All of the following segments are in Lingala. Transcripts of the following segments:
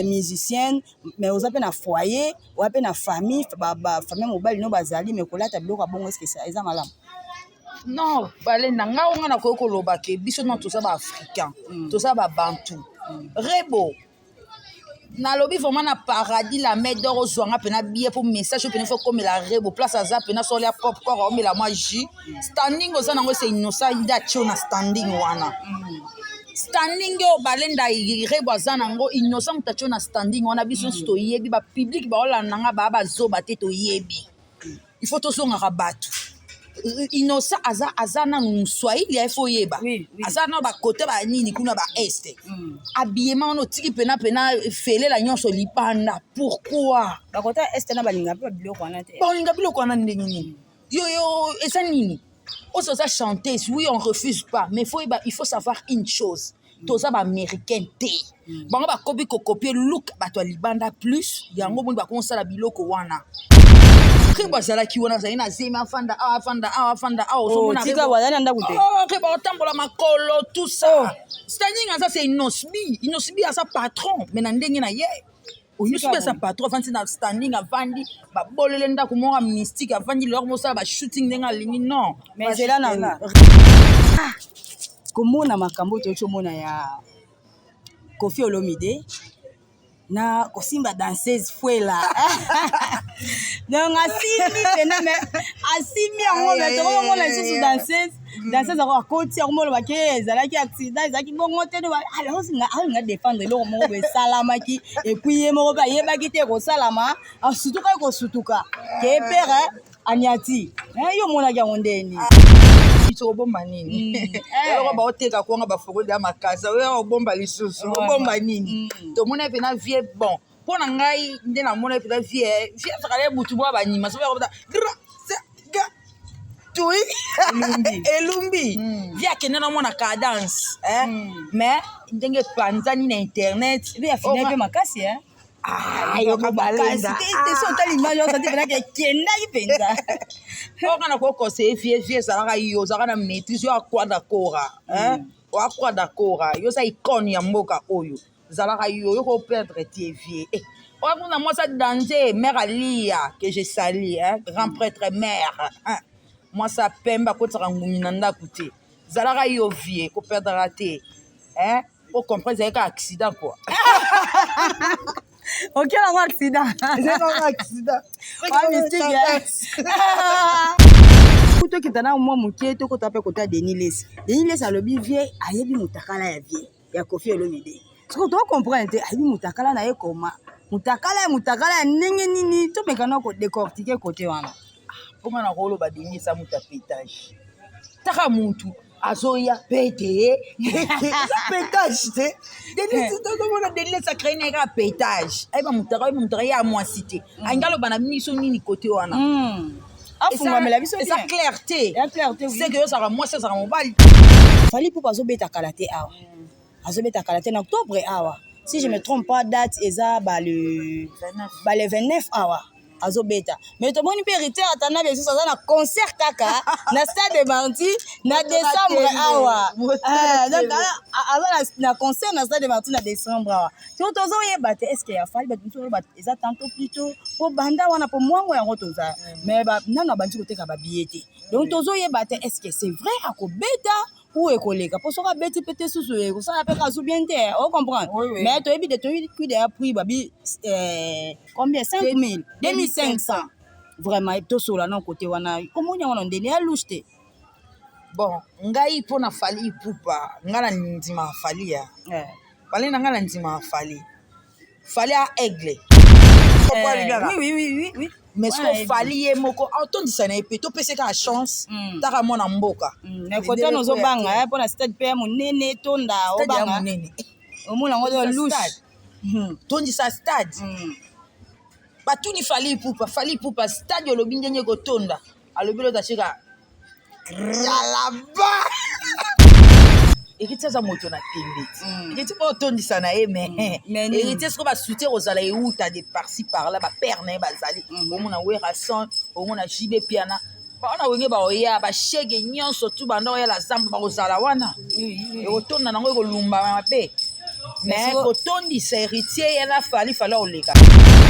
musicienne mais aux appels à foyer ou appels à famille famille mobile no bazali mais kolata biloko bongo est-ce que ça eza malam non balenda nga onga na koyo koloba ke biso non toza ba africain toza ba bantu rebo nalobi vraiment na paradis la main d'or ozwanga pena billet pour message pena faut comme la rebo place aza pena sur la popcorn o la moi jus standing oza nango c'est innocent ida tio na standing wana standing yo balenda rebo aza nango innocent mutachio na standing wana biso sto yebi ba public ba olanda nga ba bazoba te to yebi il faut tosongaka bato innocent aza na Swahili ya faut yeba aza na ba côté ba nini kuna ba est habillement no tiki pena fele la nyonso lipanda pourquoi ba côté est na balinga pe biloko wana te balinga biloko wana ndenge nini yo esa nini on se chanter oui on refuse pas mais il faut savoir une chose toza ba américain te bango ba copier look bato libanda plus yango moni ba konsala biloko wana Rebo azalaki wana azali na zemi afanda ozomona tika wazali anda kute Rebo otambola makolo tout ça standing aza c'est inosbi aza patron mais na ndenge na ye inosbi aza patron afandi na standing avandi babolele ndako moko mystique avandi lor mosala ba shooting ndenge alingi non mais zela na komona makambo tochomona ya Koffi Olomide na kosimba danseuse fuela donc asimi pena mais asimi yango mais toko mona lisusu danseuse akoti yango molo bake ezalaki accident ezalaki bongo te alors nga défendre eloko moko boye esalamaki epuis ye moko mpe ayebaki te kosalama asutuka ye kosutuka ke pere aniati yo monaki yango ndeni obomba nini eloko baoteka kuanga bafokoli ya makasa oyo obomba lisusu obomba nini tomona pena vie bon mpo na ngai nde namona pena vie azakala ye butu mwa banyima so tui elumbi vie akende na mwana cadence mais ndenge epanzani na internet afina mpe makasi yoka balenda sotali image oyo sati penaka ekendaki mpenza okana kokoseye vie ezalaka yo ozalaka na maîtrise yo akroit d'accord yo oza icone ya mboka oyo ezalaka yo koperdre tie vie oakuna mwasa danger mère alia que je sali grand prêtre mère mwasa pembe akotisaka ngumi na ndako te ezalaka yo vie koperdra te ocomprendre ezalaka accident quoi ok nango accident tokita na mwa moke tokota mpe kota Denis Les alobi vie ayebi mutakala ya vie ya Koffi Olomide siko tocomprendre te ayebi mutakala na ye koma mutakala ya ndenge nini tomekana kodécortiquer kote wana mponga na koloba Denis eza mutu apetage taka mutu azoya pete pétage te Denis acrée neka pétage ayeba mutaka ya mwasi te angaloba na miso nini kote wana afungwamela biso eza clarté c'est que yozaka mwasi azaka mobali Fally Ipupa azobeta kala te awa azobeta kala te na octobre awa si je me trompe pas date eza le 29 awa azobeta mais tomoni mpe héritier atana besusu aza na concert kaka na stade de Martyr na décembre awa donc aza na concert na stade de Martyr na décembre awa so tozoyeba te est-ce que ya Fally bato mosusu eza tantôt plutôt po banda wana po mwango yango toza mais nano abandi koteka babillet te donc tozoyeba te est-ce que c'est vrai akobeta ou ekoleka po soka beti pete susu ekosala mpe kasu bien te o comprendre mais toyebi de toyebi kude ya prix babi combien 5000 2500 vraiment tosola na côté wana komoni wana ndeni ya louche te bon ngai mpo na Fally Ipupa ngai na ndima ya Fally ya balena ngai na ndima ya Fally ya aigle oui mais siko Fally ye moko otondisa na ye pe topeseka ya chance taka mwana mboka na kote wana ozobanga mpo na stade mpe ya monene tonda obanga omona yango to louche tondisa stade batuni Fally Ipupa stade olobi ndenge kotonda alobi lota cheka yalaba héritier aza moto na tembe héritier mpo otondisa na ye mais héritier siko basoutien kozala euta de parci par là bapère na ye bazali omona Werason omona JB Piana baona wenge baoya bashege nyonso tu banda oyala zamba bakozala wana ekotonda nango ekolumba mabe mais kotondisa héritier ye na fali oleka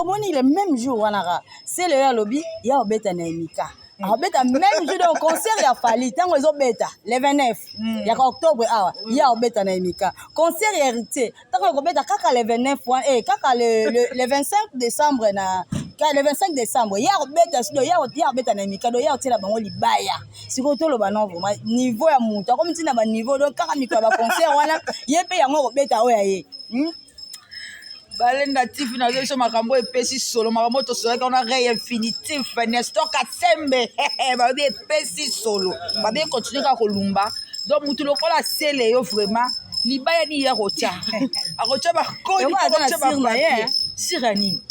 omoni le même jour wanaka c'est le alobi ya obeta na emika abeta même jour donc concert ya fali tango ezobeta le 29 ya octobre awa ya obeta na emika concert ya héritier tango ekobeta kaka le 29 kaka le 25 décembre na le 25 décembre ya obeta sido ya obeta na emika do ya otela bango libaya siko toloba non vraiment niveau ya mutu akomi ntina ba niveau donc kaka mikolo ba concert wana ye pe yango obeta oya ye balenda tifi na biso makambo epesi solo makambo tosolaki wana rey infinitif Nestor Katsembe babi epesi solo babi continue kaka kolumba donc mutu lokola sele yo vraiment libaya ni ya kotia akotia bakodi akotia bapapier sira nini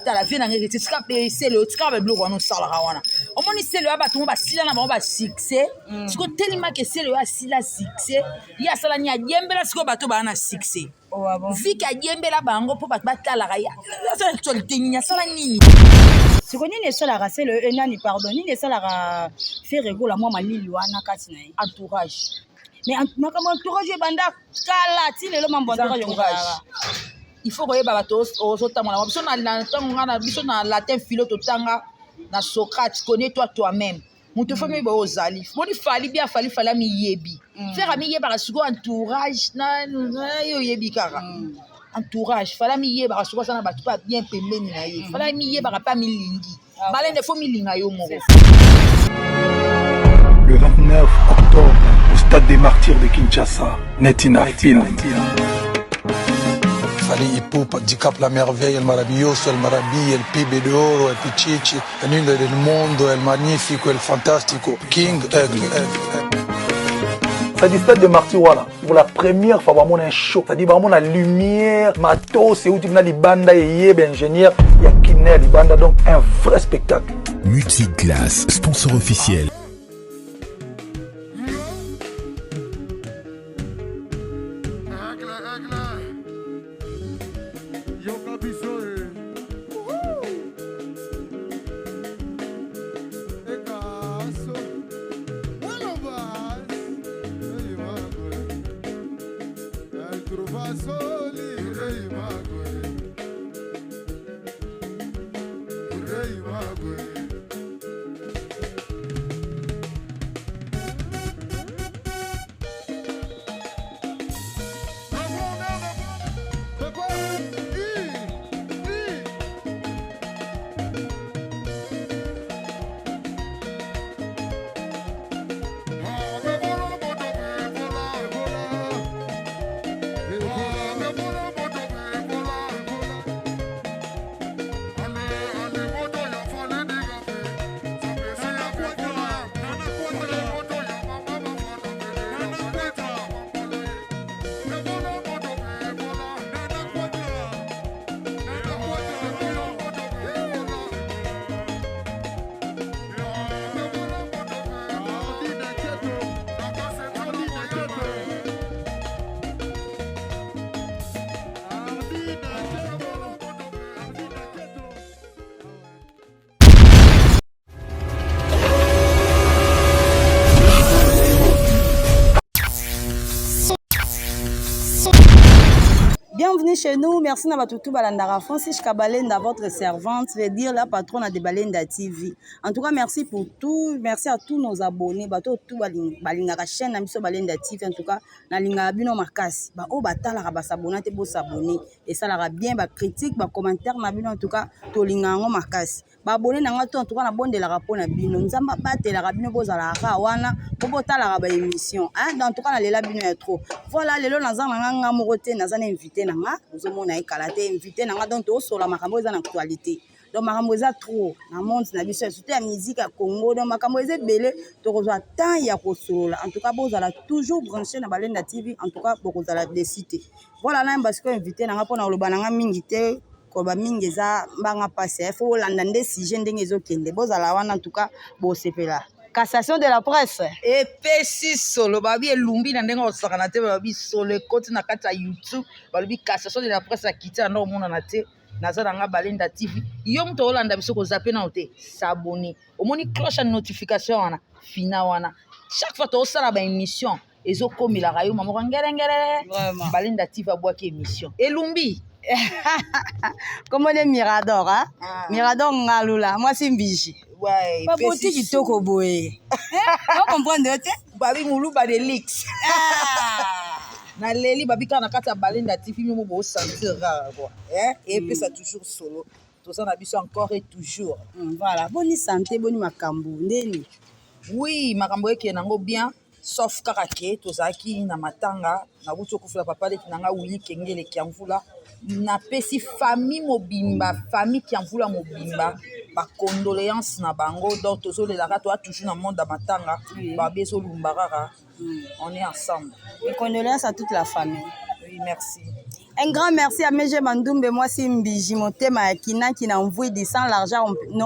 tala vie na ngeke tika pe sele tika ba biloko wana osalaka wana omoni sele ya bato mo basila na bango basuccès siko telema ke sele yo asila succès ye asala ni adiembela siko bato baa na succès viki adiembela bango mpo bato batalaka asala actualité nini asala nini siko nini esalaka sele nani pardon nini esalaka faire egola mwa malili wana kati na ye entourage mais makambo entourage ebanda kala ti lelo mambo entourage il faut koyeba bato ozotambola biso na ntango nga na biso na latin philo totanga na Socrate connais-toi toi-même mutu fo miyebi ozali boni fali bia fali amiyebi faire amiyebaka siko entourage na yo oyebi kaka entourage fali amiyebaka siko asala na bato mpe bien pembeni na ye fali amiyebaka mpe amilingi balende fo milinga yo moko. Le 29 octobre au stade des martyrs de Kinshasa, Netina Film. Fali Ipupa, Dicap la merveille, el maravilloso, el maravilli, el pibe de oro, el pichichi, el lindo del mundo, el magnifico, el fantastico, King Aigle. Ça dit stade de martyrs, voilà. Pour la première fois, vraiment un show. Ça dit vraiment la lumière, matos, c'est où tu viens les bandes, et ingénieur, il y a Kiné, les bandes, donc un vrai spectacle. Multiclass, sponsor officiel. Bienvenue chez nous, merci Nabatoutou Balandara Francis Kabalenda, votre servante, je vais dire la patronne de Balenda TV. En tout cas, merci pour tout, merci à tous nos abonnés, bato tout Balingara chaîne Namiso Balenda TV, en tout cas, na linga bino makasi, ba o batala ba s'abonner te bo s'abonner et ça la bien ba critique, ba commentaire na bino en tout cas, to linga ngo makasi. Ba abonner na ngato en tout cas na bonde la rapport na bino, nzamba bate la bino bozala ka wana, bo botala ba émission, hein, en tout cas na lela bino ya trop. Voilà, lelo nazanga nga morote nazana invité nanga ozomona ekalate invité nanga donc tosola makambo eza na actualité donc makambo eza trop na monde na biso surtout ya musique ya Congo donc makambo eza belé tokozwa temps ya kosolola en tout cas bozala toujours branché na Balenda TV en tout cas bokozala décité voilà na parce que invité nanga pona oloba nanga mingi te koba mingi eza mbanga passé faut olanda nde sujet ndenge ezokende bozala wana en tout cas bosepela. Cassation de la presse. Et pesi solo babi elumbi na ndenge osaka na te babi solo ekoti na kati ya YouTube babi cassation de la presse akiti na omona na te naza nga Balenda TV yo mto olanda biso ko zaper na te s'abonner omoni cloche de notification wana fina wana chaque fois to osala ba émission ezokomelaka yo mamoko ngelengele Vraiment. balinda tiv abwaki émission elumbi Comment les Mirador, hein? Ah. Mirador Ngalula, moi c'est Mbiji. ouais Pas beauté qui toko boé. On comprend de te? babi muluba de lix na leli babi kaka na kati ya balinda tiv mimo bosentir kaka kwa epesa toujours solo toza na biso encore et toujours Voilà, bonne santé, bonne makambu, ndeni. oui makambo ekeye nango bien sauf kaka ke tozalaki na matanga nakuti okufula papa leki na nga wili kengele kiamvula napesi famille mobimba famille kiamvula mobimba bacondoléance na bango donc tozolelaka toa toujours na monde ya matanga babi ezolumba kaka on est ensemble. Mes condoléances à toute la famille. Oui, merci. Un grand merci à Meje Mandoumbe, moi c'est Mbiji, mon thème à Kina qui n'a envoyé des sans l'argent,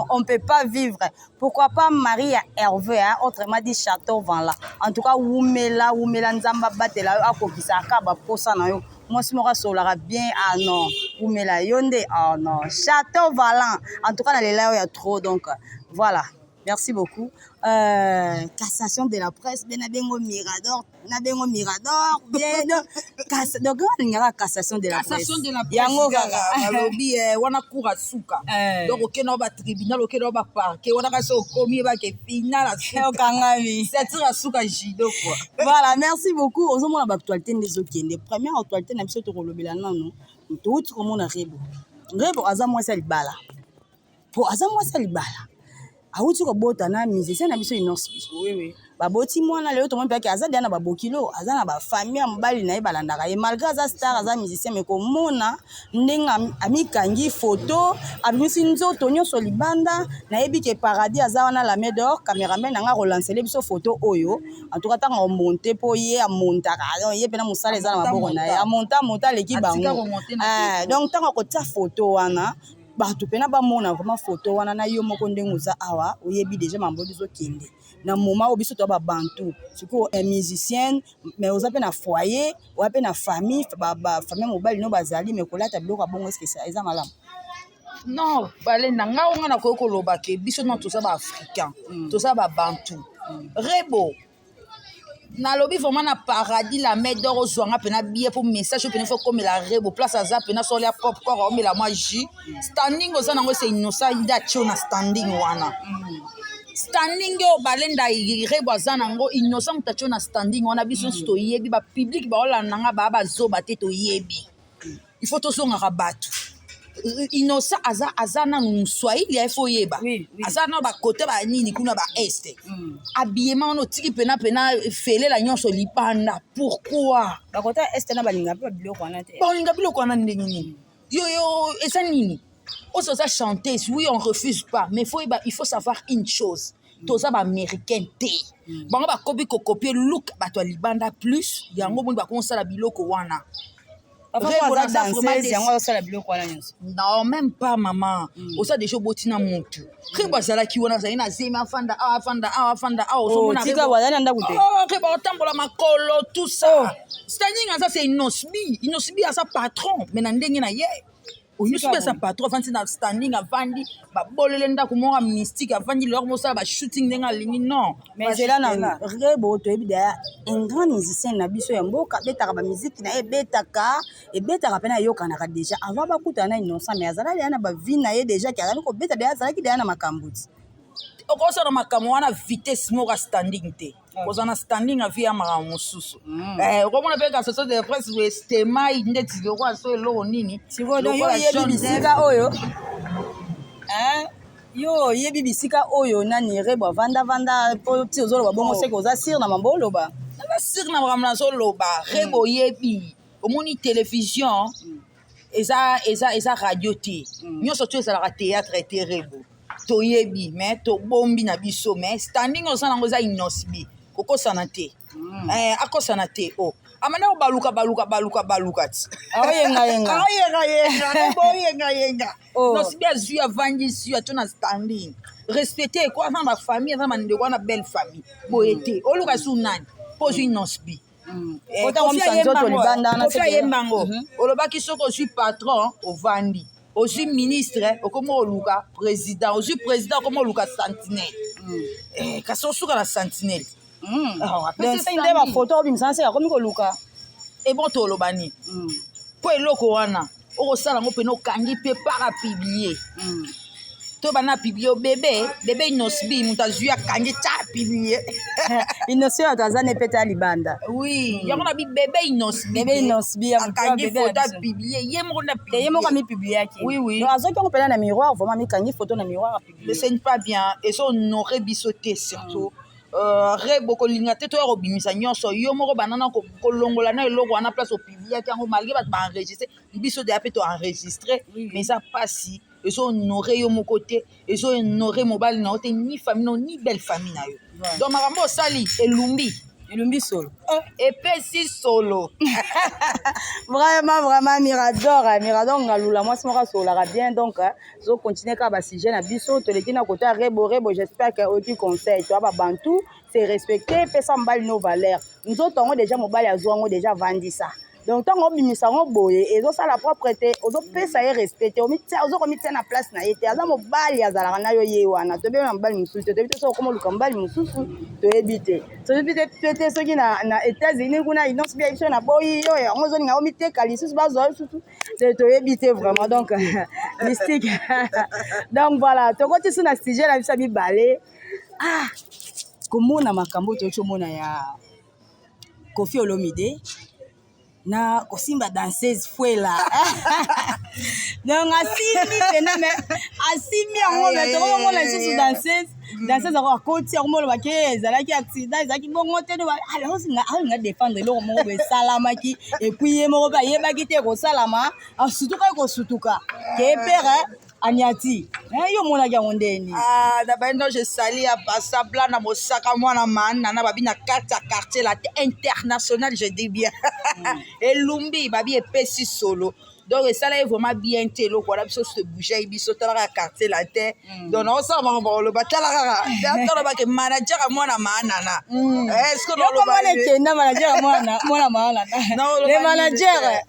on ne peut pas vivre. Pourquoi pas Marie à Hervé, hein, autrement dit Château Vanla. En tout cas, Oumela Nzamba Batela, Akokisa, Akaba, Posa, Nayo. Moi, si je solara bien, ah non, Oumela Yonde, ah non, Château Valant. En tout cas, dans les là, il y a trop, donc voilà. Merci beaucoup. Cassation de la presse, bien Nabengo Mirador, bien donc on y a cassation de la presse. Cassation de la presse. Balobi wana kura suka. Donc okena ba tribunal okena ba parquet wana kaso komi ba ke final au Kangami. C'est ça suka jido quoi. Voilà, merci beaucoup. Aux hommes on a actualité des okende. Première actualité na biso to kolobela nanu. Tout comme on a rebo. Rebo azamwa sa libala. Pour azamwa sa libala. Auti ko bota na musicien na biso inosbi. Oui. Baboti mwana leo to mpe yake azadi na babokilo, azana ba famille mbali na ibalandaka. Et malgré za star aza musicien mais ko mona ndenga amikangi photo, abimisi nzoto nyoso libanda na yebi ke paradis aza na la main d'or, cameraman nga relancer le biso photo oyo. En tout cas tant on monter po ye a montaka. Ye pena musala eza na maboko na ye. A monta l'équipe bango. Donc tant ko ta photo wana bato pena ba mona vraiment photo wana na yo moko ndengo za awa oyebi déjà mambo biso kende na moment obiso to ba bantu siko un musicien mais oza pe na foyer oza pe na famille ba famille mobile no bazali mais kolata biloko bongo est-ce que ça eza malamu non balenda nga na ko koloba ke biso non to ça ba africain to ça ba bantu rebo na lobi vraiment na paradis la main d'or ozwanga pena billet pour message pena faut comme la rebo place aza pena sur la popcorn on met la moi jus standing oza nango c'est innocent ida tio na standing wana standing yo balenda rebo aza nango innocent mutachio na standing wana biso to yebi ba public ba olanda nga ba zoba te to yebi il faut to songa rabatu innocent aza na Swahili ya ifo yeba aza na ba côté ba nini kuna ba est habillement no tiki pena fele la nyonso lipanda pourquoi ba côté est na balinga pe biloko wana te balinga biloko wana ndenge nini yo esa nini oso za chanter oui on refuse pas mais il faut savoir une chose toza ba américain te bango ba copier look ba to libanda plus yango bo ba konsala biloko wana. Non, même pas maman. Au ça déjà botina montu. Reba zala ki wana zali na zema afanda oh tika wazali nda kute reba tambola makolo tout ça. Standing ça c'est inosbi à sa patron mais na ndenge na ye. Inosbi à sa patron avandi na standing avandi ba bolele ndako mo mystique avandi leur mo ça ba shooting ndenga lingi non. mais c'est là na rebo to ebida un grand musicien na biso ya mboka betaka ba musique na ebetaka pena yokana ka déjà avant ba kutana innocent mais azala ya na ba vie na ye déjà ki azali ko beta déjà azala ki déjà na makambuti okosa na makambo wana vitesse moko standing te kozana standing a vie ya makambo mosusu okomona mpe ka soso de presse westema ndeti loko aso eloko nini sikoyo yo yebi bisika oyo yo yebi bisika oyo nani rebo vanda po ti ozoloba bongo seke oza sire na mambo oloba naza sire na makambo nazoloba rebo yebi omoni télévision eza radio te nyonso to ezalaka théâtre te rebo toyebi mais tobombi na biso mais standing oza nango eza inosbi kokosana te akosana te amana baluka ti ayenga nosbi azwi avandi si ato na standing respecte ko aza na bafamille aza na bandeko wana belle famille boye te oluka si unani mpo ozwi inosbi kofi ayembango olobaki soki ozwi patron ovandi ozwi ministre okoma oluka président ozwi président okoma oluka sentinelle kasi osuka na sentinelle donc nde bafoto obimisa nse akomi koluka ebon toloba nini mpo eloko wana okosala yango mpena okangi mpe para publier to bana publier bebe inosbi moto azwi akangi ta publier inosbi bato aza ne pete ya libanda oui yango na bibebe inosbi akangi foto apublier ye moko na publier ye moko amipubliaki oui azoki yango mpena na miroir vraiment mikangi foto na miroir apublier ce n'est pas bien ezo honore biso te surtout rebo kolinga te toya kobimisa nyonso yo moko banana kolongola na eloko wana place opubliaki yango malgré bato baenregistre biso deya mpe toenregistre mais eza pasi ezo honore yo moko te ezo honore mobali na yo te ni famille no ni belle famille na yo donc makambo osali elumbi solo epesi solo vraiment mirador ngalula mwasi moko asololaka bien donc zo continuer kaka basujet na biso toleki na kote ya rebo j'espère que oki conseil toya babantu c'est respecter pesa mobali no valeur nzoto yango déjà mobali azwa yango déjà vandisa donc ntango obimisa yango boye ezosala propre te ozopesa ye respect te ozokomitia na place na ye te aza mobali azalaka na yo ye wana toyebi na mobali mosusu te toyebi te soki okoma oluka mobali mosusu toyebi te toyebi te soki na États-Unis kuna inonso bia biso na boyi yo yango ozolinga omiteka lisusu bazwa lisusu toyebi te vraiment donc mystique donc voilà tokoti so na sujet na biso ya mibale komona makambo toyoki omona ya Koffi Olomide na kosimba danseuse fuela donc asimbi pena me asimbi yango me tokomona lisusu danseuse akoti yango molobaki ezalaki accident ezalaki bongo te alinga défendre eloko moko bo esalamaki epuis ye moko mpe ayebaki te kosalama asutuka ye kosutuka ke pere aniati yo monaki yango ndeni na baindo je sali ya basabla na mosaka mwana mana na babi na kati ya quartier la international je dis bien elumbi babi epesi solo donc esala ye vraiment bien te eloko wana biso se bouge biso talaka quartier la te donc naosala makambo koloba talaka tolobake manager ya mwana maanana yokomana ekenda manager ya mwana maanana le manager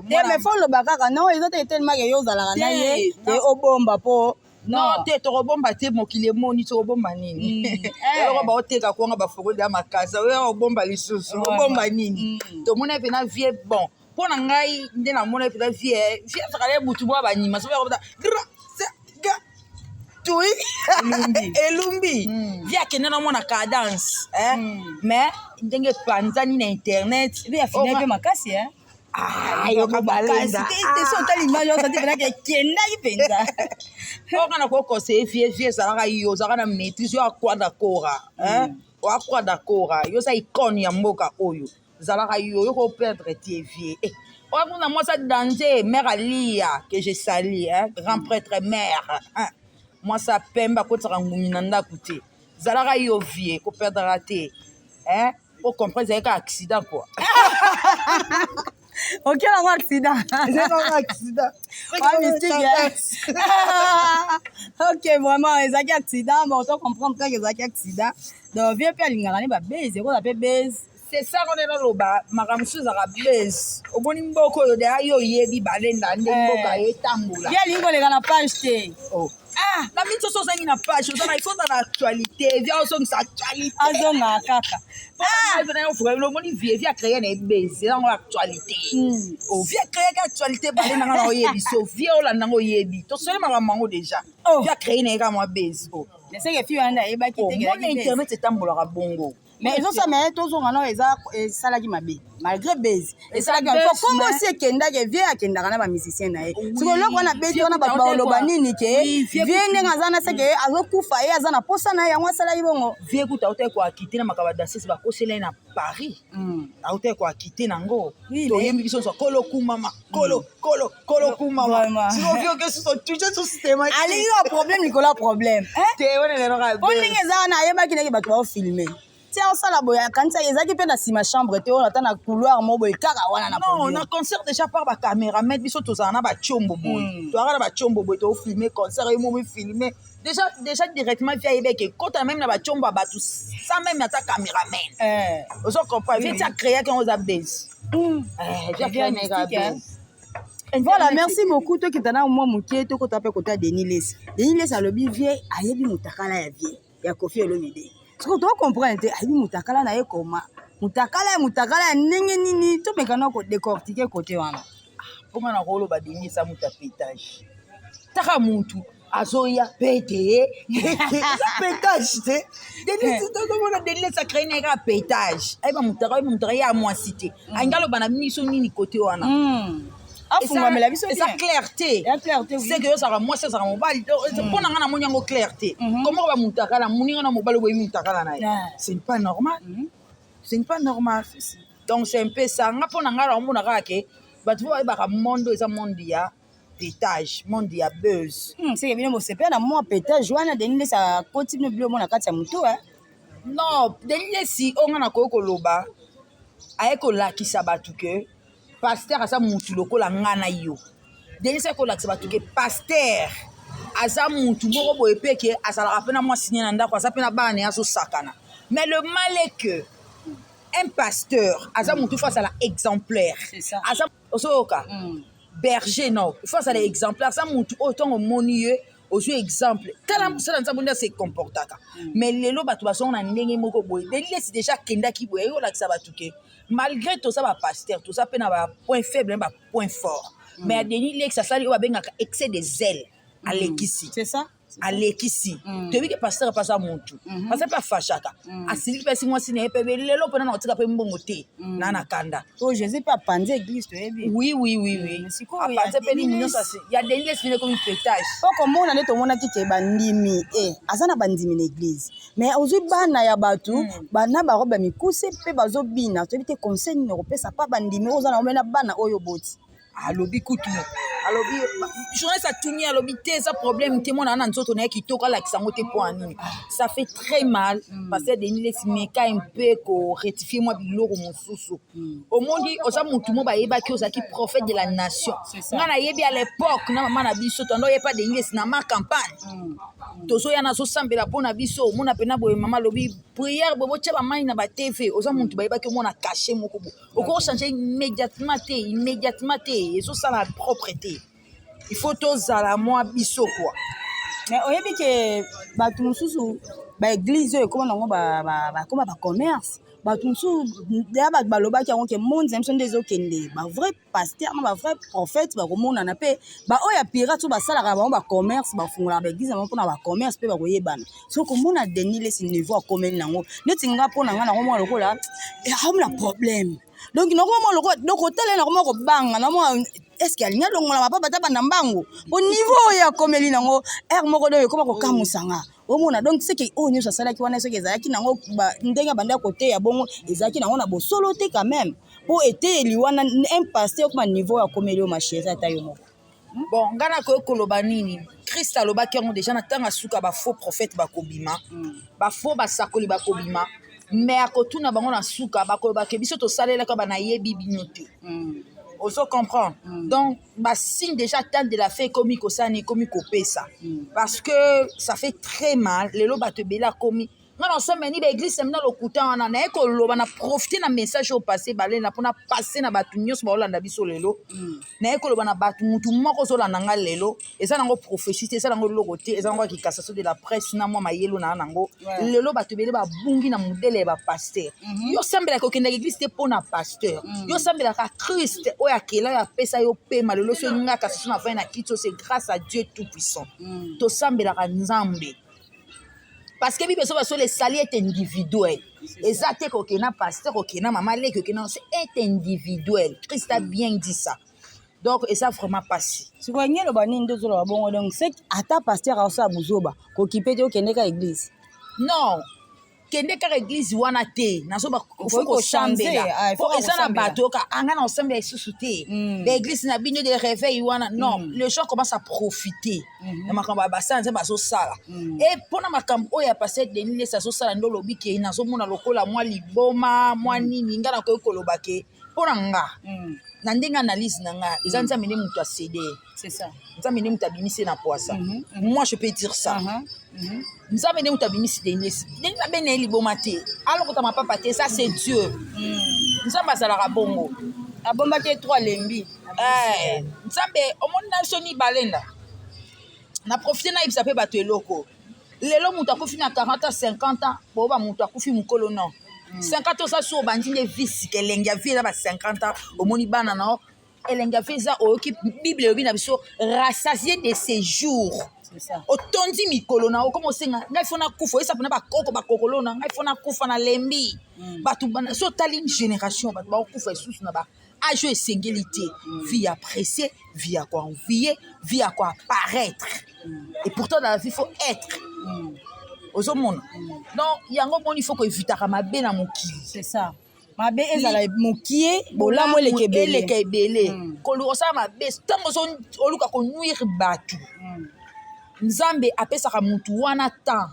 mais fo oloba kaka non ezote etelemake yo ozalaka na ye te obomba mpo non te tokobomba te mokili emoni tokobomba nini eloko baoteka kwanga bafokoli ya makasa oyo obomba lisusu obomba nini tomona mpena vie bon mpo na ngai nde namona mpena vie azakala ye butu moko banyima so yakobata tui elumbi vie akende namona cadence mais ndenge epanzani na internet vie afina mpe makasi otali image osati penaka ekendaki mpenza okana kokoseye vie ezalaka yo ozalaka na maîtrise yo akroit d'accord yo oza icone ya mboka oyo ezalaka yo yo koperdre tie vie okuna mwasa danger mère alia que je sali grand prêtre mère mwasa pembe akotisaka ngumi na ndako te ezalaka yo vie koperdra te ocomprendre ezalaka accident quoi ok nango accident ok vraiment ezalaki accident bon to comprendre kaka ezalaki accident donc vie mpe alingaka ne babase ekoza mpe base c'est ça qu'on est loba makambo mosusu ezalaka base oboni mboka oyo deya yo oyebi balenda nde mboka yo etambola vie alingi koleka na page te na mingi soso ozangi na page ozana ifoza na actualité via ozongisa actualité azonga kaka omoni vie acréé na ebese ezango actualité vie acréé ka actualité balendanga na oyebi so vie olandanga oyebi tosole makambo yango déjà vie acréé na eka mwa base eseke fi wana ayebaki mona internet etambolaka bongo mais ezosama tozonga no esalaki mabe malgré base esalaki kombo osi ekendaki vie akendaka na bamusicien na ye soki eloko wana base wana bato baoloba nini ke vie ndenge aza na seke azokufa ye aza na posa na ye yango asalaki bongo vie kuta auta koakite na makaba dansese bakosela ye na Paris auta koakite nango toyembi biso so kolo kumama kolo kumama siko vie oke suso tuje so système alingi wa problème likolo problème te wana lelo po ndenge eza wana ayebaki ndenge bato baofilme tia osala boye akanisa ezalaki mpe na nsima chambre te oyo ata na couloir mo boye kaka wana na non na concert déjà par bacaméraman biso tozala na batiombo boye toyaka na batiombo boye tofilme concert yo momo filme déjà directement via ayebeke kota même na batiombo ya bato sans même ata caméraman ozo comprendre vie ti acréaki yango oza base voilà merci beaucoup tokita na mwa moke tokota mpe kota Denis Lesi alobi vie ayebi motakala ya vie ya Koffi Olomide tu dois comprendre ayi mutakala na ye koma mutakala ndenge nini to mekana ko décortiquer côté wana Comment na rolo ba deni sa muta pétage taka muntu azoya pete pétage te deni to mona deni sa créer na pétage ay ba mutaka ya moi cité angalo bana miso nini côté wana afungwamela biso eza clarté c'est que ça moi ça mobali mpona nga na moni yango clarté comment ba mutakala moninga na mobali boyi mutakala na ye c'est pas normal c'est pas normal donc c'est un peu ça nga mpona nga na omona kaka ke bato bayebaka monde eza monde ya pétage monde ya buzz seke bino bosepela na mwa pétage wana deni lesa koti bino bilo mona kati ya motu non deni lesi oyo nga nakoki koloba aye kolakisa bato ke pasteur aza mutu lokola nga na yo deni lesi aye kolakisa bato ke pasteur aza mutu moko boye mpe ke azalaka mpe na mwasi nie na ndako aza mpe na bana ne azosakana mais le mal est que un pasteur aza mutu faut azala exemplaire aza osoyoka berger non il faut azala exemplaire aza mutu oyo ntongo omoni ye ozwi exemple tala mosala nzambe nde se comportaka mais lelo bato bazongo na ndenge moko boye delilesi déjà akendaki boye ayolakisa bato ke malgré toza bapasteur toza mpe na bapoint faible na bapoint fort mais adeni leki asali oyo babengaka excès de zèle alekisi alekisi toyebi ke pasteur apasa mutu pasteur mpe afashaka asiliki mpe si mwasi na ye mpe lelo mpona na kotika mpe mbongo te na na kanda oyo jésus mpe apanzi église toyebi oui apanzi mpe nini nyonso ya deni lesi fine komi pétage po komona nde tomonaki ke bandimi aza na bandimi na église mais ozwi bana ya bato bana barobe ya mikuse mpe bazobina toyebi te conseil nini okopesa mpa bandimi oyo oza na omena bana oyo boti alobi kutu alobi journaliste atuni alobi te eza problème te mwana wana nzoto na ye kitoko alakisa yango te mpo anini ça fait très mal parce que deni lesi meka mpe korectifie mwa biloko mosusu omoni oza mutu mo bayebaki ozalaki prophète de la nation nga nayebi à l'époque na mama na biso tondo oyepa deni lesi na ma campagne tozoya nazosambela mpo na biso omona mpena boye mama alobi prière boye botya bamai na batv oza mutu bayebaki omona cache moko bo okochange immédiatement te ezosala propreté il faut tozala mwa biso kwa mais oyebi ke bato mosusu baeglise oyo ekoma nango bakoma bacommerce bato mosusu deya bato balobaki yango ke monde na biso nde ezokende bavrai pasteur na bavrai prophète bakomonana mpe baoyo ya pirate oyo basalaka bango bacommerce bafungolaka baeglise yango mpona bacommerce mpe bakoyebana so komona deni lesi niveau akomeli nango neti nga mpo na nga nakomona lokola akomona problème donc nakomona lokola donc otala nakomona kobanga namona est-ce que alingi alongola mapapa ta banda mbangu au niveau oyo akomeli nango ere moko doyo ekoma kokamusanga omona donc seke oyo nyonso asalaki wana soki ezalaki nango ndenge abanda koteya bongo ezalaki nango na bosolo te quand même mpo eteyeli wana un pasteur okoma niveau oyo akomeli oyo mashere ata yo moko bon nga nakoki koloba nini krist alobaki yango déjà na ntango asuka bafaux prophète bakobima bafaux basakoli bakobima mais akotuna bango na suka bakolobaki biso tosalelaka banayebi bino te ozo comprendre donc signe déjà temps de la fin komi kosani komi kopesa parce que ça fait très mal lelo bato bela komi ngana osomba ni baeglise semina lokuta wana naye koloba na profiter na message oyo passe balela mpona passe na bato nyonso baolanda biso lelo naye koloba na bato mutu moko ozolanda nga lelo eza nango prophétie te eza nango loko te eza nango akikassation de la presse na mwa mayelo na nango lelo bato bele babungi na modele ya bapasteur yo sambelaka okendaka eglise te mpo na pasteur yo sambelaka christ oyo akela oyo apesa yo pema lelo so nga kassation na fin na kiti c'est grâce à Dieu tout puissant tosambelaka nzambe parce que bible so baso le sali est individuel eza te kokena pasteur kokena mama leki kokena c'est individuel Christ a bien dit ça donc et ça vraiment passé sikoyo nyeloba nini nde ozoloba bongo donc c'est ata pasteur aosala buzoba kokipe te okende ka église non kende kaka église wana te nazoba faut kosambela po eza na bato oka anga na osambela lisusu te baéglise na bino de réveil wana non les gens commencent à profiter na makambo ya basala nzambe azosala e mpona makambo oyo ya pasteur Denis Lesi azosala nde olobi ke nazomona lokola mwa liboma mwa nini nga nakoki koloba ke mpona nga na ndenge analyse na nga eza nzambe nde moto acede nzambe nde moto abimisi na poisa moi je peux dire ça nzambe nde moto abimisi Denis Lesi abene ye liboma te alokota mapapa te ça c'est Dieu nzambe azalaka bongo abombaki ye 3 lembi nzambe omoni na biso ni balenda na profite na yebisa mpe bato eloko lelo mutu akufi na 40 50 ans boba mutu akufi mukolo non 50 ans ça so bandi ne visi kelenge ya vie na ba 50 ans omoni bana na elenge ya vie za oyoki bible yobi na biso rassasié de ses jours. Otondi mikolo na okoma osenga ngai fona kufa esa pona bakoko bakokolo na ngai fona kufa na lembi batu bana so tali une génération batu ba kufa esusu na ba âge esengeli te vie à presser vie à quoi envier vie à quoi apparaître et pourtant dans la vie il faut être ozomona donc yango moni il faut que evitaka mabe na mokili c'est ça mabe ezala mokie bolamu eleke ebele kolukosa mabe ntango oluka konuire batu nzambe apesaka mutu wana temps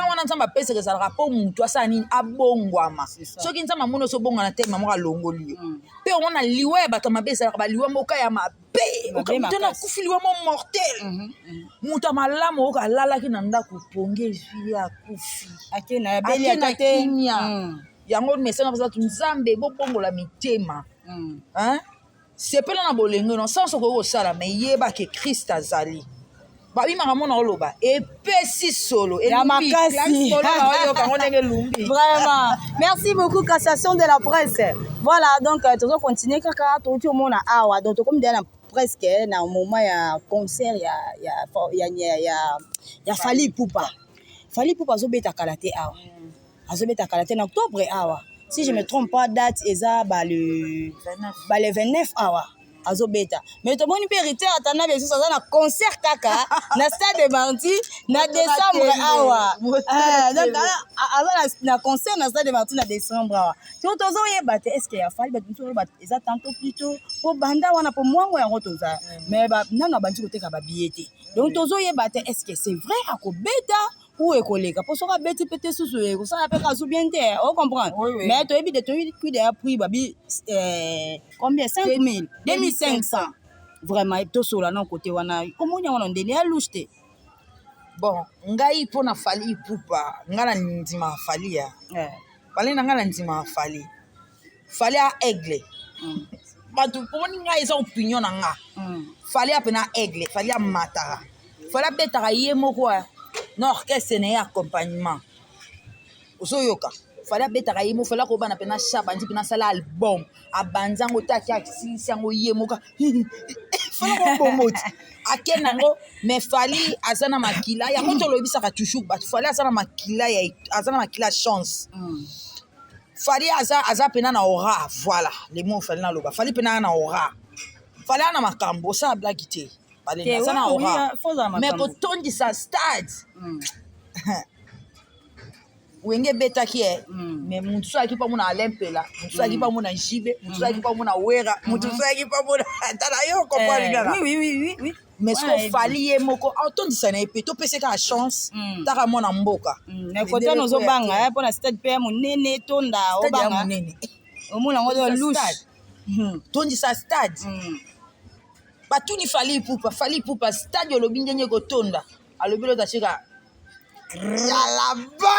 wana nzambe apesaka ezalaka mpo mutu asala nini abongwama soki nzambe amoni osobongwana te mamo alongoli yo mpe omona liwa ya bato mabe ezalaka baliwa moka ya mabe mutu nakufi liwa mo mortel mutu amalamu oyoka alalaki na ndako ponge vi akufi akena kimia yango mesana pasatu nzambe bobongola mitema sepela na bolenge no sanso koki kosala me yebake krist azali babimaka mona oloba epesi solo vraiment. Merci beaucoup Cassation de la presse. Voilà donc tu vas continuer kaka tout le monde awa donc comme dans presque na moment ya concert ya Fally Ipupa zo beta kalaté awa azobeta kalaté en octobre awa si je me trompe pas date eza le 29 awa azobeta mais to moni périté atana beso ça na concert kaka na stade de Marty na décembre awa donc na concert na stade de Marty na décembre awa to tozo yebate est-ce que ya Fally bato ba eza tantôt plutôt po banda wana po mwango yango toza mais ba nana bandi koteka ba billet donc tozo yebate est-ce que c'est vrai akobeta ou ekoleka po soka beti pete susu eko ça appelle kasu bien te on comprend mais to ebi de to qui de appui babi combien 5000 2500 vraiment to sola non côté wana comment on ndeni ya louche bon ngai pona Fally Ipupa ngala ndima Fally ya Fally na ngala ndima Fally a aigle batu poni ngai eza opinion na nga Fally apena aigle Fally a matara Fally betaka ye moko non orchestre ne accompagnement osoyoka Fally betaka yemo Fally ko bana pena shaba ndi pena sala album abanzango taki akisisango yemoka Fally ko bomoti akenango mais Fally azana makila ya moto lobisaka toujours bat Fally azana makila chance Fally aza pena na aura voilà les mots Fally na loba Fally pena na aura Fally na makambo ça blague te mais kotondisa stade wenge betaki mais mutu so aki pa mona alempela mutu so aki pa mona jibe mutu so aki pa mona wera mutu so aki pa mona tala yo comprendre oui mais so Fally ye moko otondisa na epe to pese ka chance taka mona mboka na kota nozo banga po na stade pe monene tonda obanga monene omona ngodo louche tondisa stade batuni Fally Ipupa stade olobi ndenge kotonda alobi lo tachika yalaba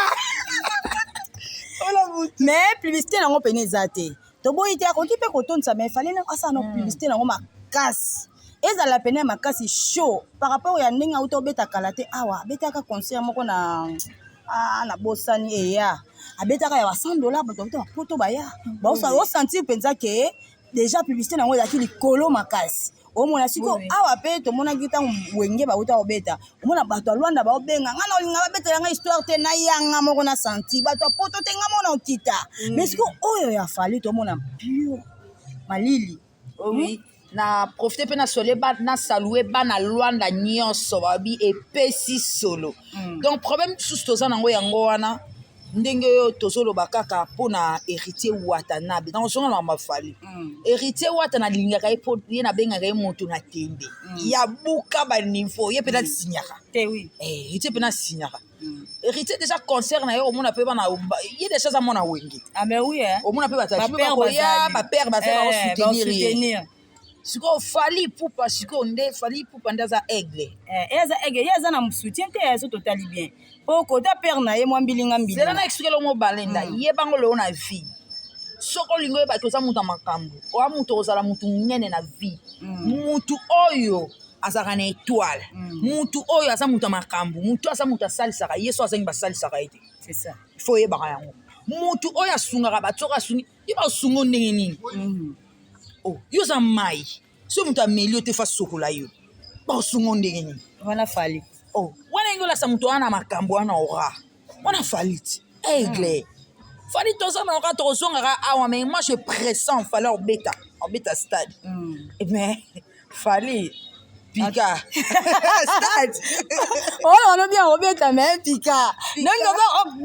mais publicité nango pene ezate to boyi te akoki pe kotondisa mais Fally na asa na publicité nango makasi ezala pene makasi show par rapport ya ndenge auto beta kalaté awa betaka concert moko na bosani eya abetaka ya $100 bato poto baya ba o sentir penza ke déjà publicité nango ezaki likolo makasi omona siko awa pe to mona gita wenge ba uta obeta omona bato alwanda ba obenga ngana olinga ba betela nga histoire te na yanga moko na senti bato poto te nga mona okita mais siko oyo ya Fally to mona pure malili oui na profiter pe na sole ba na saluer ba na lwanda nyonso babi epesi solo donc problème sous toza nango yango wana ndenge yo tozoloba kaka mpona héritier Watanabe donc ozonga na Fally héritier Watanabe alingaka ye mpo ye nabengaka ye moto na tembe ya buka baniveau ye mpe nasinyaka héritier mpe nasinyaka héritier déjà concert na ye omona mpe bana ye déjà aza mona wenge omona mpe batakoya bapère baza soutenir sikoyo Fally Ipupa sikoyo nde Fally Ipupa nde aza aigle ye aza na soutien te so totali bien po kota père na ye mwa mbilinga zela na expliquer longo balenda ye bango leo na vie soko lingo ye bato za mutu makambo oa mutu ozala mutu munene na vie mutu oyo azalaka na étoile mutu oyo aza mutu ya makambo mutu aza mutu asalisaka ye so azangi basalisaka ye te c'est ça fo oyebaka yango mutu oyo asungaka bato soko asungi ye basungo ndenge nini yo oza mai so mutu ameli yo te fa sokola yo basungo ndenge nini wana fali wana yengi olasa mutu wana makambo wana ora wana fali ti aigle fali toza na ora tozongaka awa mais moi je pressens fali obeta stade mais fali pika stade wana bien obeta mais pika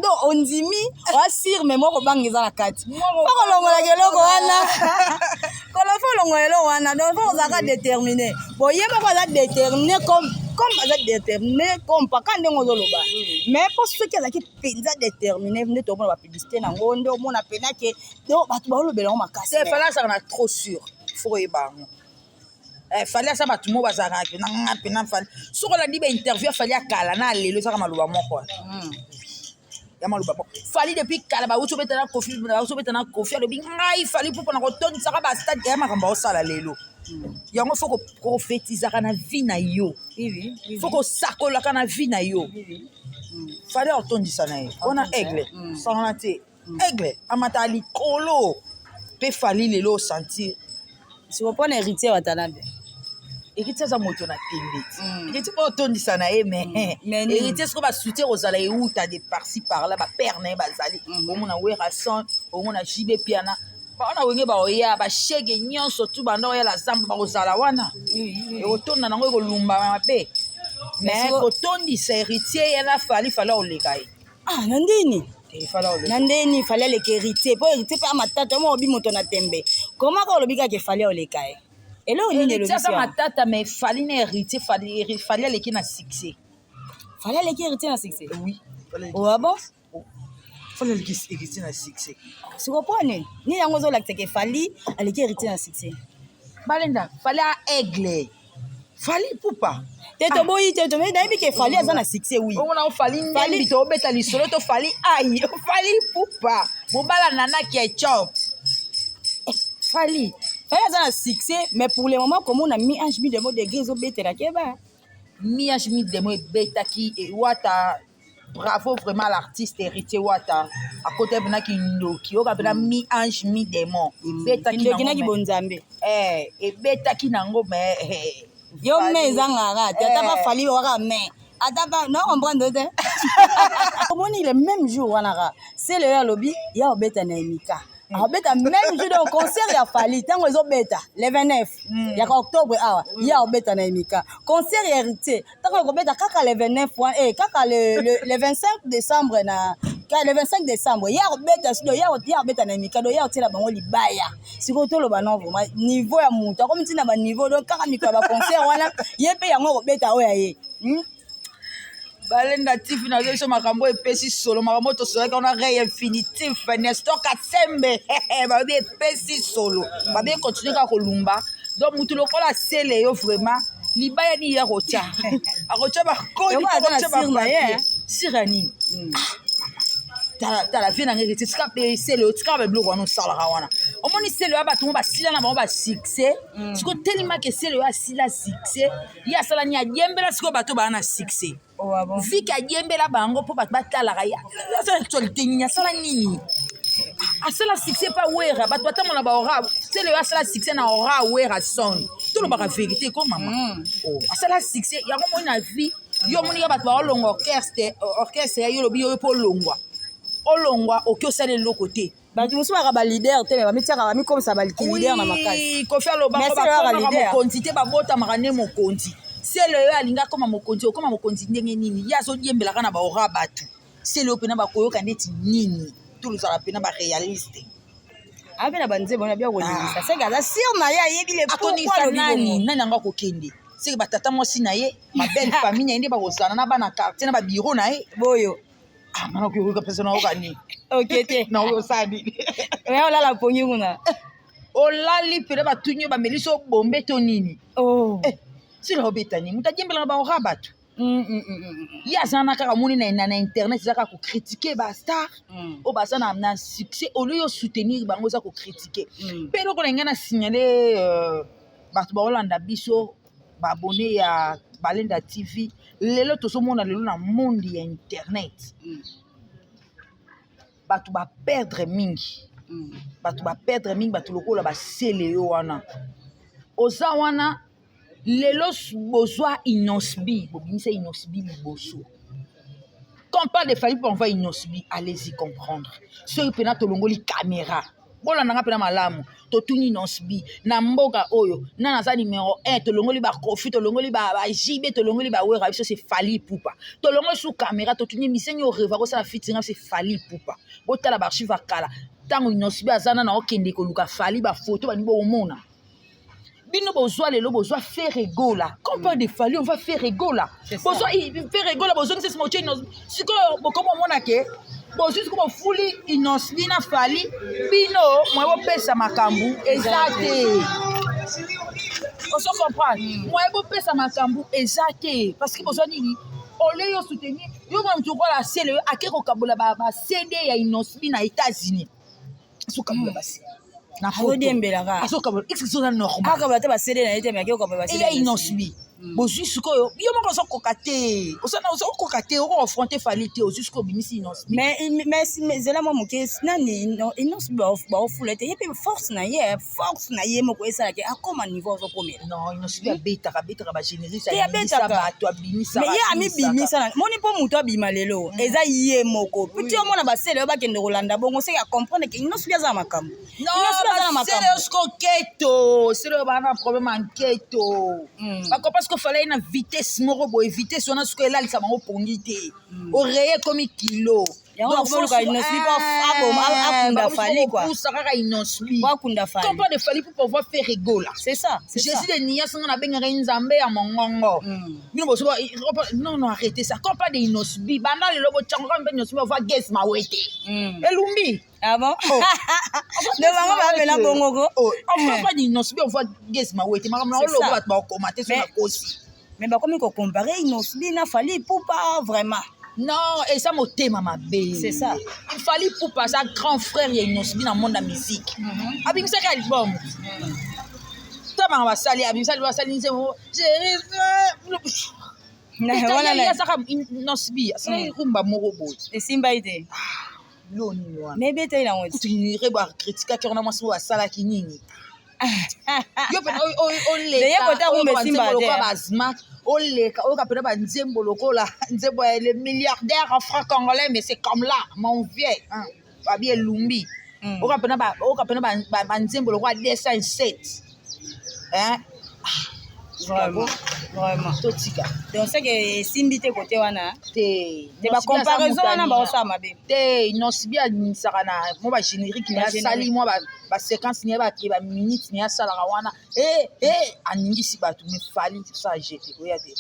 donc ondimi wasir mais moko bangeza na kati kolongola keloko wana kolofo longola eloko wana donc fo ozalaka déterminé bon ye moko aza déterminé comme aza déterminé comme paka ndenge ozoloba mais mpo soki azalaki mpenza déterminé nde tomona bapublicité nango nde omona pena ke bato baolobelango makasi fali azalaka na trop sûr fo koyeba yango fali asa bato mo bazalaka pena fali soki olandi bainterview afali akala na lelo ezaka maloba moko ya maloba moko fali depuis kala bauti obeta na kofi alobi ngai fali mpo mpona kotondisaka bastade ya makambo aosala lelo yango fo kofetizaka na vi na yo fo kosakolaka na vi na yo fali akotondisa na ye wana aigle sangana te aigle amata likolo mpe fali lelo osentir sikopona héritier watana be héritier aza moto na tembe ti héritier mpo otondisa na ye mais héritier soko basoutien kozala euta de parci par là bapère na ye bazali omona werason omona jibe piana bawana wenge baoya bashege nyonso tu banda oyala zamba bakozala wana ekotonda nango ekolumbama mabe mais kotondisa héritier ye na fali oleka ye na ndini na ndeni fali aleka héritier mpo héritier mpe amatata omo obi moto na tembe koma ka olobi kaka fali oleka ye eloko nini héritier aza matata mais fali na héritier fali aleki na succès fali aleki héritier na succès oui owa bon fali aleki héritier na succès sikopone nini yango ozolakisa ke fali aleki héritier na succès balenda fali a aigle fali pupa te toboyi te toboyi nayebi ke fali aza na succès wi omona fali ndembi tobeta lisolo to fali ai fali pupa mobala nana ketchup fali aza na succès mais pour le moment komona mi-ange mi-demo degré ezobetela keba mi-ange mi-demo ebetaki wata bravo vraiment l'artiste héritier wata akote epenaki ndoki oka mpena mi-ange mi-demo ebetakinaki bonzambe ebetaki nango mais yo me ezangaka te ata bafali waka me ata ba non comprendre te omoni le même jour wana ka c'est le alobi ya obeta na emika abeta même jour donc concert ya fali tango ezobeta le 29 ya octobre awa ya obeta na emika concert ya héritier tango ekobeta kaka le 29 kaka le 25 décembre na le 25 décembre ya obeta sido ya obeta na emika do ya otela bango libaya siko toloba non vraiment niveau ya mutu akomi ntina ba niveau donc kaka mikolo ba concert wana ye pe yango obeta oya ye balenda tifi na biso makambo epesi solo makambo tosolaki wana rey infinitif nestor katsembe babi epesi solo babi continue kaka kolumba donc mutu lokola sele yo vraiment libaya ni ya kotia akotia bakodi akotia bapapie sira nini tala vie nange héritier tika mpe sele yo tika babiloko wana osalaka wana omoni sele yo bato mo basila na bango basuccès siko telimake sele yo asila succès ye asala nini adiembela sikoyo bato baa na succès viki adiembela bango mpo bato batalaka asala actualité nini asala nini asala succès mpa wera bato batambola baora sele yo asala succès na ora wera son tolobaka vérité ko mama asala succès yango moi na vie yo monika bato baolonga orchestre ya yo lobi yo mpo olongwa oki osala eloko te bato mosusu baka balider te me bamitiaka bamikomisa balider na makasi kofi alobango bakomaka mokonzi te babotamaka nde mokonzi sele oyo alingi akoma mokonzi okoma mokonzi ndenge nini ye azodiembelaka na baora bato sele oyo mpena bakoyoka ndeti nini tolozala mpena baréaliste ape na banzembo na bia kolingisa seke aza sire na ye ayebi le atondisa nani yango akokende seke batata mwasi na ye babele famille na ye nde bakozala na bana quartier na babiro na ye boyo mana okoyoka mpesa naoka nini ok te naoyo osala nini oya olala pongi kuna olali mpena batuni yo bameli so bombe to nini sila obeta nini moto adiembela na baora bato ye aza na kaka moni na internet eza kaka kokritike bastar oyo baza na succès olio yo soutenir bango eza kokritike mpe eloko na ngai na signale bato baolanda biso baabonné ya Balenda TV lelo tozomona lelo na monde ya internet bato baperdre mingi bato lokola basele yo wana oza wana lelo bozwa inosbi bobimisa inosbi liboso quand on parle de famille pour envoyer inosbi allez-y comprendre soki mpena tolongoli caméra bolandanga mpena malamu totuni inosbi na mboka oyo na naza numéro 1 tolongoli bakofi tolongoli bajibe tolongoli bawera biso c'est Fally Ipupa tolongoli sous caméra totuni misenyi oreva kosala fitinga c'est Fally Ipupa botala baarchive akala ntango inosbi aza na okende koluka Fally bafoto bani bomona bino bozwa lelo bozwa faire rigola quand on parle de Fally on va faire rigola bozwa faire rigola bozwa nse simoche inosbi sikoyo bokomo mona ke bozwi sikoyo bofuli inosbi na Fally bino mwe bopesa makambu eza te oso comprendre mwe bopesa makambu eza te parce que bozwa nini ole yo soutenir yo mwa mtu kola sele yo ake kokabola ba CD ya inosbi na États-Unis sokabola basi na odembelaka asokabola explication normal akabola te basede na ete meke okabola basede ya inosbi bozwi sikoyo yo moko ozokoka te ozokoka te okokonfronte Fally te ozwi sikoyo obimisi inosbi mais zela mwa moke nani inosbi baofula te ye mpe force na ye moko esalaki akoma niveau ozokomela non inosbi abetaka bagénériste abetaka bato abimisaka mais ye amibimisa moni mpo moto abima lelo eza ye moko puti omona basele oyo bakende kolanda bongo seki acomprendre ke inosbi aza na makambo sele osko keto sele oyo bana problème en keto bakopa siko fala ye na vitesse moko boye vitesse wana siko elalisa bango pongi te oreye komi kilo akunda Fally quoi kaka inosbi akunda Fally compas de Fally pour pouvoir faire rigola c'est ça Jésus de nia sanga na bengaka nzambe ya mongongo bino bosoba non arrêtez ça compas de inosbi banda lelo bochanga mbe inosbi va guess mawete elumbi ah bon de bango bapela bongo ko compas de inosbi on va guess mawete makamna olobo bato bakomate so na kosi mais bakomi kocompare inosbi na Fally Ipupa vraiment. Non, et ça motema mabe. C'est ça. Il fallait pour passer un grand frère il y a inosbi dans le monde de la musique. Abi ça quel album. Tama va salir abi ça va salir c'est voilà là. Ça comme inosbi, ça rumba morobo. Et simba ite. Lo ni wana. Mais beta ila ngoti. Tu ni reba critique ki on a maso wa sala ki nini. Yo pe on le. D'ailleurs kota rumbe simba de. Oleka okapena ba nzembo lokola nzembo le milliardaire en francs congolais mais c'est comme là mon vieux ba bien lumbi okapena ba nzembo lokola 207 hein vraiment totika donc c'est que simbi te côté wana te ba comparaison wana ba osama be te inosbi anisaka na mo ba générique na sali mo ba séquence ni ba ki ba minute ni sala wana aningisi bato me Fally ça jeter oyate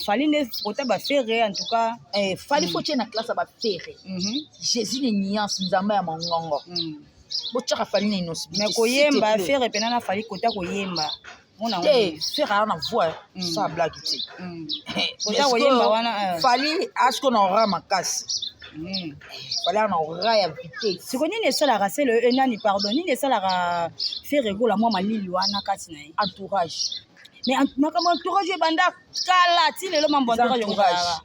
Fally ne côté ba faire en tout cas Fally faut tirer na classe ba faire Jésus ne nuance nzamba ya mongongo bochaka Fally na inosbi mais koyemba faire pena na Fally côté koyemba faire na voix ça blague te côté koyemba wana Fally asko na ora makasi Fally na ora ya vitesse siko nini esalaka se le nani pardon nini esalaka faire rigola mwa malili wana kati na ye entourage mais makambo entourage ebanda kala ti lelo mambo entourage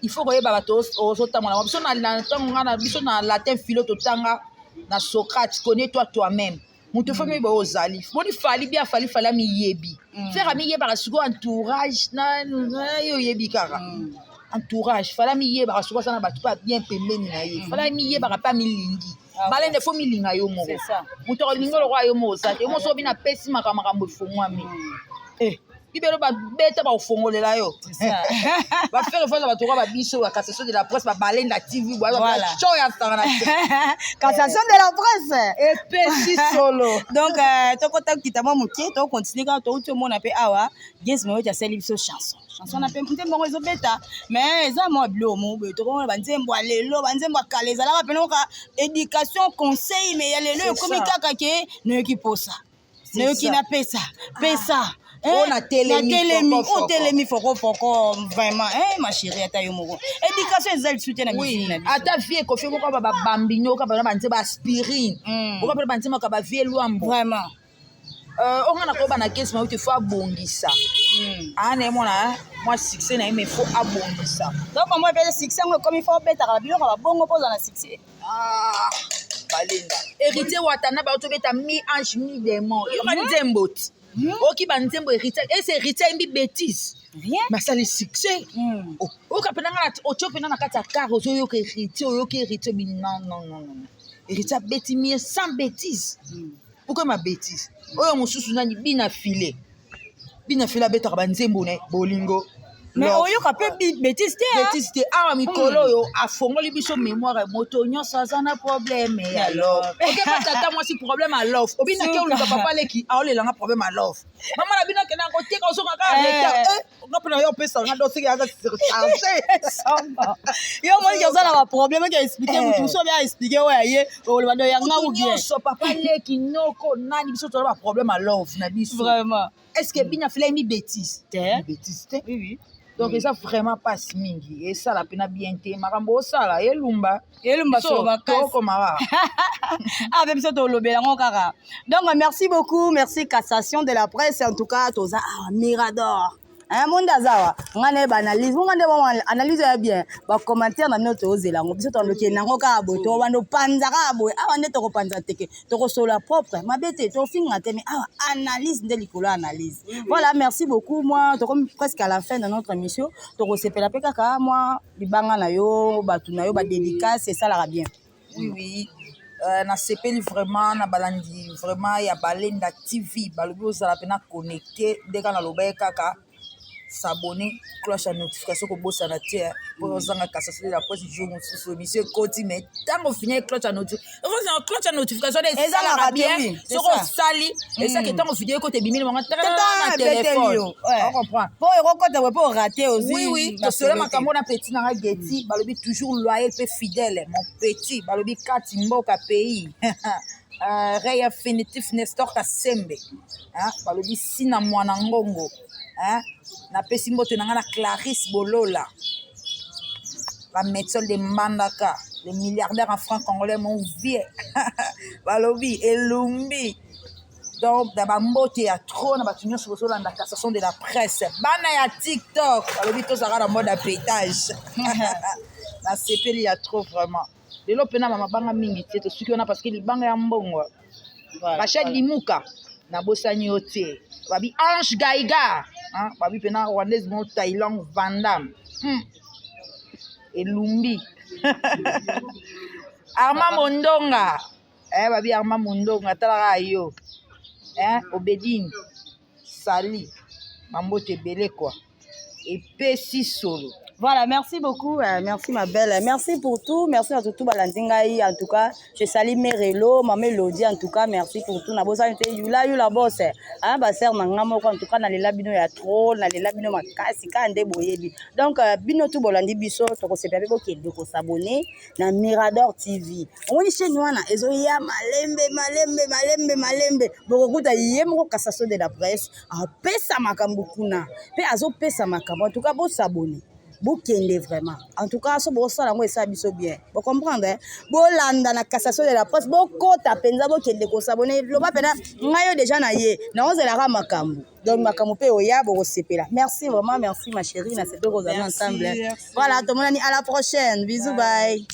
il faut koyeba bato ozotambola biso na ntango nga na biso na latin philo totanga na Socrate connais-toi toi-même mutu fo mi bo ozali boni Fally bien Fally miyebi faire miyeba siko entourage na yo yebi kaka entourage Fally miyeba siko sana bato pa bien pembeni na ye Fally miyeba pa milingi balende fo milinga yo moko mutu olingo lokwa yo mo ozali yo mo so bina pesi makambo fongwami bibelo ba beta ba ufongolela yo ba faire fois ba toka ba biso ba cassation de la presse ba Balenda TV voilà show ya stana cassation de la presse et petit solo donc tokota kitama mokie to continuer quand to uti mona pe awa Gez mo ya seli biso chanson na pe ntembo ezo beta mais eza mo blo mo be to ko ba ntembo lelo ba ntembo kala ezala ka pena ka éducation conseil mais ya lelo komi kaka ke ne ki posa ne ki na pesa on a telemi foko vraiment ma chérie ata yo moko éducation ezali soutien na musique na biso ata vie ko fe moko ba bambino ka ba nze ba aspirine ko ba nze moko ba vie lwambo vraiment on a koba na caisse mais il faut abongisa ana mona moi succès na mais faut abongisa donc moi peut succès comme il faut beta la biloko ba bongo poza na succès balinda héritier watana ba tobeta mi ange mi démon yo ka nzemboti oki ba nzembo héritier et c'est héritier mbi bêtise rien mais ça le succès o ka pena na o chopena na kata car ozo yo ke héritier bi non héritier bêtise mi sans bêtise pourquoi ma bêtise oyo mosusu nani bina filé abetaka banzembo ne bolingo mais oyoka mpe bêtise te awa mikolo oyo afongoli biso mémoire moto nyonso aza na problème ya love okeba tata mwasi problème ya love obinaki oluka papa leki aolelanga problème ya love mama na bino akendanga koteka osokaka retard nga mpena yo opesanga dosiki aza surchargé yo moniki oza na baproblème oki explike mutu mosu obi aexplike oyo aye oloba do yanga ou bien nyonso papa leki noko nani biso toza baproblème ya love na biso vraiment est-ce que bina fila emi bêtise bêtise te donc eza vraiment passe mingi esala mpena bien te makambo osala elumba solo makasitokoma ave biso tolobela yango kaka donc merci beaucoup merci cassation de la presse en tout cas toza Mirador monde azawa ngane ba analyse ngane ba analyse ya bien ba commentaire na bino tozela ngo biso toloke nango ka boto bando panza ka boy awa nde to ko panza teke to ko sola propre mabete to finga te mais awa analyse nde likolo analyse voilà merci beaucoup moi to comme presque à la fin de notre émission to ko sepela pe kaka moi libanga na yo batu na yo ba dédicace c'est ça la bien oui na sepeli vraiment na balandi vraiment ya Balenda TV balobi ozala pena connecté ndeka na loba kaka s'abonner cloche à notification ko bossa na tie pour ozanga cassation de la poste jour mosusu monsieur Koti mais tango finir cloche à notification des ça bien soko sali et ça que tango vidéo ko te bimini manga na téléphone on comprend pour rekota we pour rater aussi oui to cela makambo na petit na geti balobi toujours loyal pe fidèle mon petit balobi kati mboka pays Ray Affinitif Nestor Kasembe balobi sina mwana ngongo na pesi mbote na nga na Clarisse Bolola la médecin de Mandaka le milliardaire en francs congolais mon vieux balobi elumbi donc da bambote ya trop na batu nyonso bozolanda cassation de la presse bana ya TikTok balobi tozalaka na mode apétage na sepeli ya trop vraiment lelo pena mabanga mingi te tosuki wana parce que libanga ya mbongo Rachel Limuka na bosani yo te babi Ange Gaiga babi pena rwandaise mo Thailand Vandam elumbi Arma Mondonga babi Arma Mondonga talaka yo Obedine Sali mambote belé quoi et pesi solo. Voilà, merci beaucoup, merci ma belle, merci pour tout, merci à tout Balandingaï, en tout cas, je salue mes relos, ma mélodie, en tout cas, merci pour tout, nabosa nte yula boss, ba sœur nangamo en tout cas na lela bino ya trop, na lela bino makasi kande boyebi. Donc bino tout bolandi biso, to ko sepa ko kende ko s'abonner na Mirador TV. On dit chez nous na ezo ya malembe, boko kuta yemo cassation de la presse, a pesa makambo kuna, pe azo pesa makambo, en tout cas bo s'abonner. Bokende vraiment. En tout cas, so bo sala ngo esa biso bien. Vous comprenez? Bo landa na cassation de la presse, bo kota penza bokende ko s'abonner. Lo ba pena ngayo déjà na ye. Na ozela ka makambo. Donc makambo pe oya bo sepela. Merci vraiment, merci ma chérie, na c'est deux ensemble. Voilà, tout le monde à la prochaine. Bisous, bye.